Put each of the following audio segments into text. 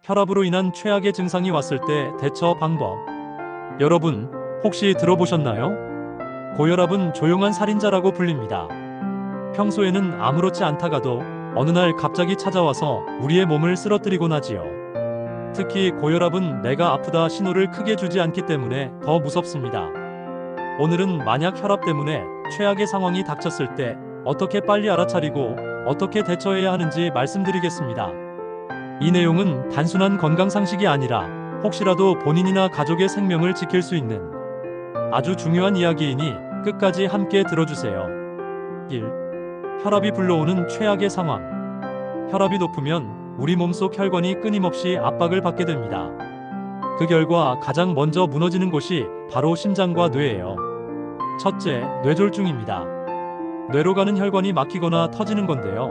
혈압으로 인한 최악의 증상이 왔을 때 대처 방법. 여러분, 혹시 들어보셨나요? 고혈압은 조용한 살인자라고 불립니다. 평소에는 아무렇지 않다가도 어느 날 갑자기 찾아와서 우리의 몸을 쓰러뜨리곤 하지요. 특히 고혈압은 내가 아프다 신호를 크게 주지 않기 때문에 더 무섭습니다. 오늘은 만약 혈압 때문에 최악의 상황이 닥쳤을 때 어떻게 빨리 알아차리고 어떻게 대처해야 하는지 말씀드리겠습니다. 이 내용은 단순한 건강 상식이 아니라 혹시라도 본인이나 가족의 생명을 지킬 수 있는 아주 중요한 이야기이니 끝까지 함께 들어주세요. 1. 혈압이 불러오는 최악의 상황. 혈압이 높으면 우리 몸속 혈관이 끊임없이 압박을 받게 됩니다. 그 결과 가장 먼저 무너지는 곳이 바로 심장과 뇌예요. 첫째, 뇌졸중입니다. 뇌로 가는 혈관이 막히거나 터지는 건데요.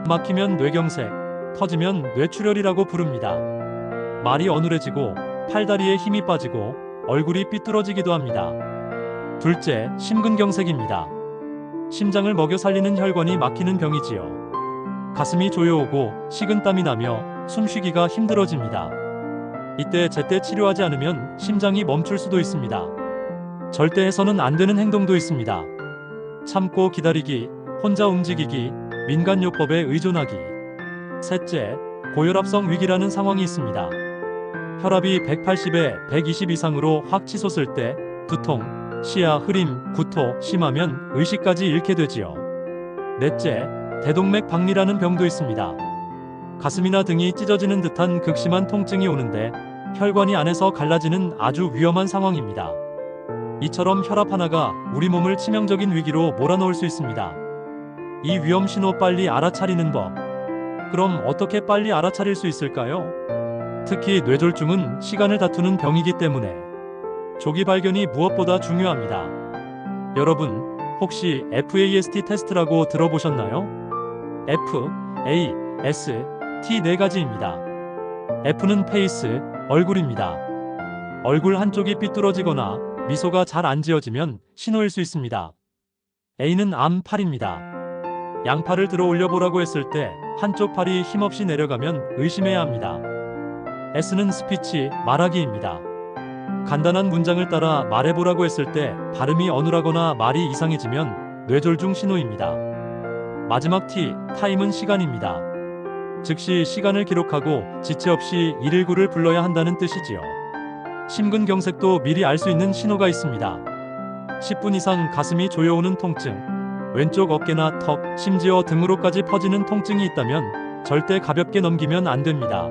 막히면 뇌경색, 터지면 뇌출혈이라고 부릅니다. 말이 어눌해지고 팔다리에 힘이 빠지고 얼굴이 삐뚤어지기도 합니다. 둘째, 심근경색입니다. 심장을 먹여 살리는 혈관이 막히는 병이지요. 가슴이 조여오고 식은땀이 나며 숨쉬기가 힘들어집니다. 이때 제때 치료하지 않으면 심장이 멈출 수도 있습니다. 절대 해서는 안 되는 행동도 있습니다. 참고 기다리기, 혼자 움직이기, 민간요법에 의존하기. 셋째, 고혈압성 위기라는 상황이 있습니다. 혈압이 180에 120 이상으로 확 치솟을 때 두통, 시야 흐림, 구토, 심하면 의식까지 잃게 되지요. 넷째, 대동맥 박리라는 병도 있습니다. 가슴이나 등이 찢어지는 듯한 극심한 통증이 오는데 혈관이 안에서 갈라지는 아주 위험한 상황입니다. 이처럼 혈압 하나가 우리 몸을 치명적인 위기로 몰아넣을 수 있습니다. 이 위험 신호 빨리 알아차리는 법. 그럼 어떻게 빨리 알아차릴 수 있을까요? 특히 뇌졸중은 시간을 다투는 병이기 때문에 조기 발견이 무엇보다 중요합니다. 여러분, 혹시 FAST 테스트라고 들어보셨나요? F, A, S, T 네 가지입니다. F는 페이스, 얼굴입니다. 얼굴 한쪽이 삐뚤어지거나 미소가 잘 안 지어지면 신호일 수 있습니다. A는 암, 팔입니다. 양팔을 들어 올려보라고 했을 때 한쪽 팔이 힘없이 내려가면 의심해야 합니다. S는 스피치, 말하기입니다. 간단한 문장을 따라 말해보라고 했을 때 발음이 어눌하거나 말이 이상해지면 뇌졸중 신호입니다. 마지막 T, 타임은 시간입니다. 즉시 시간을 기록하고 지체 없이 119를 불러야 한다는 뜻이지요. 심근경색도 미리 알 수 있는 신호가 있습니다. 10분 이상 가슴이 조여오는 통증, 왼쪽 어깨나 턱, 심지어 등으로까지 퍼지는 통증이 있다면 절대 가볍게 넘기면 안 됩니다.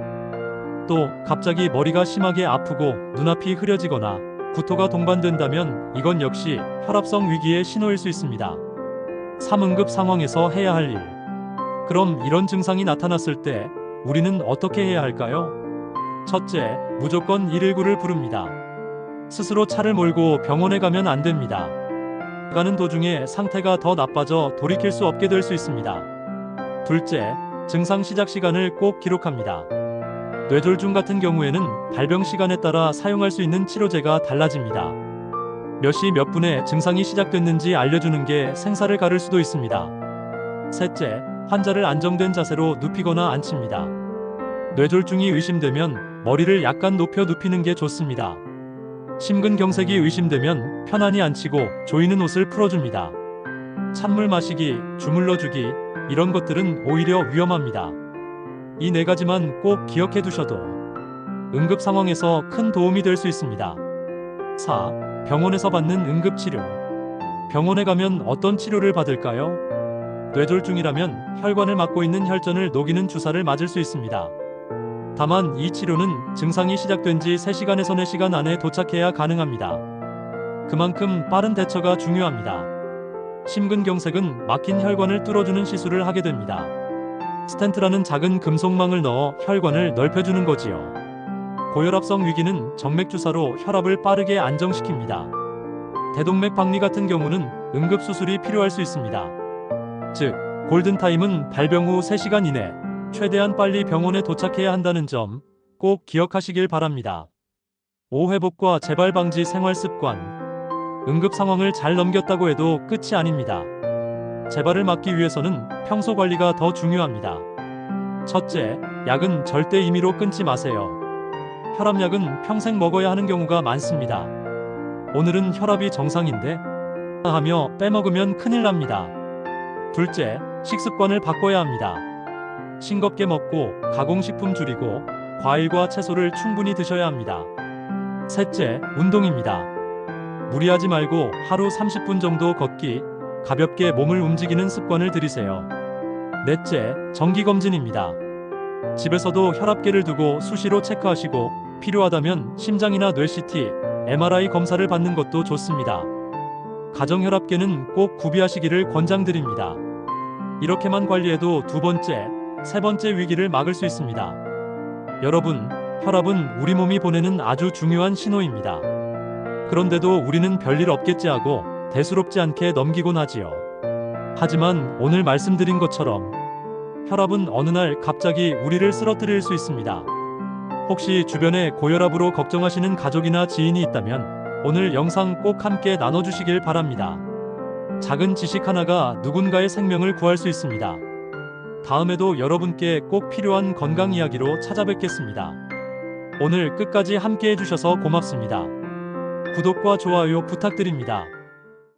또 갑자기 머리가 심하게 아프고 눈앞이 흐려지거나 구토가 동반된다면 이건 역시 혈압성 위기의 신호일 수 있습니다. 3응급 상황에서 해야 할 일. 그럼 이런 증상이 나타났을 때 우리는 어떻게 해야 할까요? 첫째, 무조건 119를 부릅니다. 스스로 차를 몰고 병원에 가면 안 됩니다. 가는 도중에 상태가 더 나빠져 돌이킬 수 없게 될 수 있습니다. 둘째, 증상 시작 시간을 꼭 기록합니다. 뇌졸중 같은 경우에는 발병 시간에 따라 사용할 수 있는 치료제가 달라집니다. 몇 시 몇 분에 증상이 시작됐는지 알려주는 게 생사를 가를 수도 있습니다. 셋째, 환자를 안정된 자세로 눕히거나 앉힙니다. 뇌졸중이 의심되면 머리를 약간 높여 눕히는 게 좋습니다. 심근경색이 의심되면 편안히 앉히고 조이는 옷을 풀어줍니다. 찬물 마시기, 주물러주기, 이런 것들은 오히려 위험합니다. 이 네 가지만 꼭 기억해 두셔도 응급 상황에서 큰 도움이 될 수 있습니다. 4. 병원에서 받는 응급치료. 병원에 가면 어떤 치료를 받을까요? 뇌졸중이라면 혈관을 막고 있는 혈전을 녹이는 주사를 맞을 수 있습니다. 다만 이 치료는 증상이 시작된 지 3시간에서 4시간 안에 도착해야 가능합니다. 그만큼 빠른 대처가 중요합니다. 심근경색은 막힌 혈관을 뚫어주는 시술을 하게 됩니다. 스텐트라는 작은 금속망을 넣어 혈관을 넓혀주는 거지요. 고혈압성 위기는 정맥주사로 혈압을 빠르게 안정시킵니다. 대동맥 박리 같은 경우는 응급수술이 필요할 수 있습니다. 즉, 골든타임은 발병 후 3시간 이내, 최대한 빨리 병원에 도착해야 한다는 점 꼭 기억하시길 바랍니다. 5. 회복과 재발 방지 생활습관. 응급 상황을 잘 넘겼다고 해도 끝이 아닙니다. 재발을 막기 위해서는 평소 관리가 더 중요합니다. 첫째, 약은 절대 임의로 끊지 마세요. 혈압약은 평생 먹어야 하는 경우가 많습니다. 오늘은 혈압이 정상인데 하며 빼먹으면 큰일 납니다. 둘째, 식습관을 바꿔야 합니다. 싱겁게 먹고 가공식품 줄이고 과일과 채소를 충분히 드셔야 합니다. 셋째, 운동입니다. 무리하지 말고 하루 30분 정도 걷기, 가볍게 몸을 움직이는 습관을 들이세요. 넷째, 정기검진입니다. 집에서도 혈압계를 두고 수시로 체크하시고 필요하다면 심장이나 뇌 CT, MRI 검사를 받는 것도 좋습니다. 가정혈압계는 꼭 구비하시기를 권장드립니다. 이렇게만 관리해도 두 번째, 세 번째 위기를 막을 수 있습니다. 여러분, 혈압은 우리 몸이 보내는 아주 중요한 신호입니다. 그런데도 우리는 별일 없겠지 하고 대수롭지 않게 넘기곤 하지요. 하지만 오늘 말씀드린 것처럼 혈압은 어느 날 갑자기 우리를 쓰러뜨릴 수 있습니다. 혹시 주변에 고혈압으로 걱정하시는 가족이나 지인이 있다면 오늘 영상 꼭 함께 나눠주시길 바랍니다. 작은 지식 하나가 누군가의 생명을 구할 수 있습니다. 다음에도 여러분께 꼭 필요한 건강 이야기로 찾아뵙겠습니다. 오늘 끝까지 함께 해주셔서 고맙습니다. 구독과 좋아요 부탁드립니다.